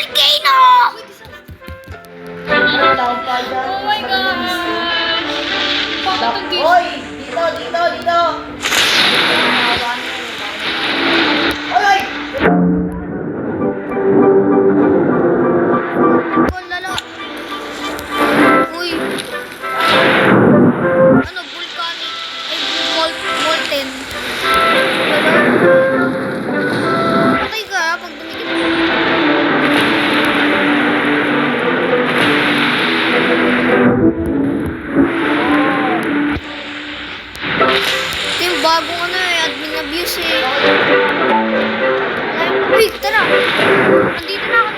volcano! Oh my God! Oy! Dito, dito, dito! Oy, oy! Oh, lala. Uy. Ano, volcanic? Molten. Patay ka pag dumikit. Ito yung bagong ano eh, admin abuse eh. Uy, tara! Nandito na ako.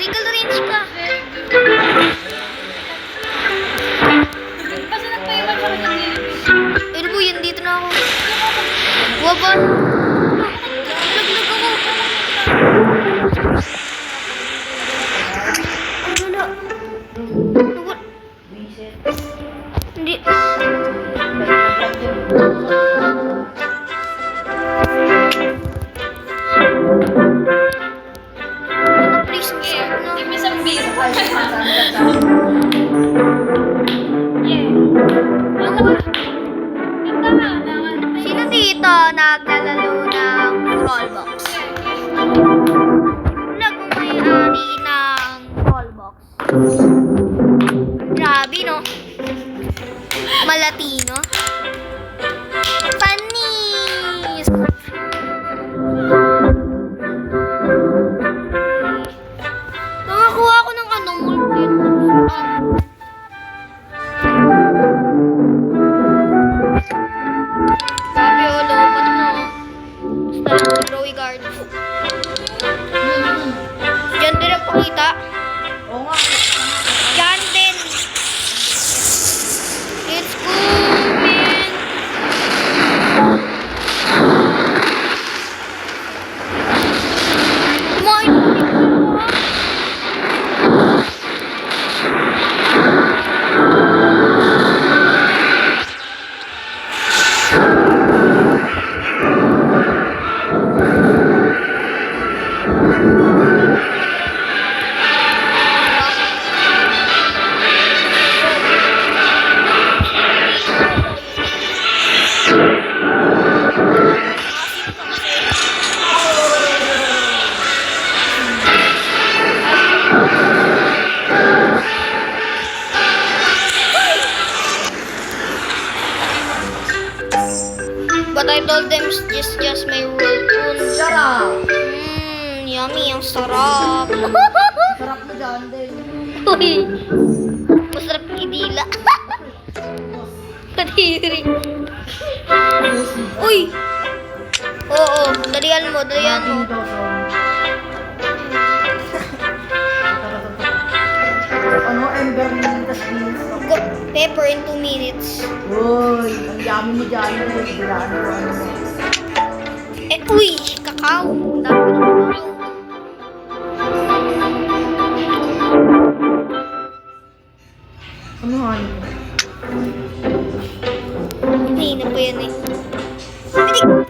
Legal range ka. Basta nagpaiwan siya kanyang nilipis. Pero boy, dito na ako. Waba. Nalaglag ako. Wala. Wala. Hindi. Please, no. Give me some beer. Ay, saan ka? Yeah. Ano ba? Ganda na. Sino dito naglalaro ng Rollbox? Nagmay-ari ng Rollbox. Grabe, no? Malatino. Panis! Nakakuha ako ng ano, multi. Sabi, oh, lobat na. Basta lang si Roy Guard. Diyan din ang pakita. Oo nga. Diyan din. Let's go, man. Kumain mo. But I told them it's just my world. Shut up! Yummy, ang sarap. Sarap mo dyan din. Uy, masarap idila. Kadiri. Uy! Oo, dalian mo, dalian mo. Ano, ember tas beans. Go, pepper in 2 minutes. Uy, ang yummy mo dyan din. Bilaan mo ano. Uy, kakao. Dami ko ng kakao. Ano, honey? Hindi na pa yan eh. Pwede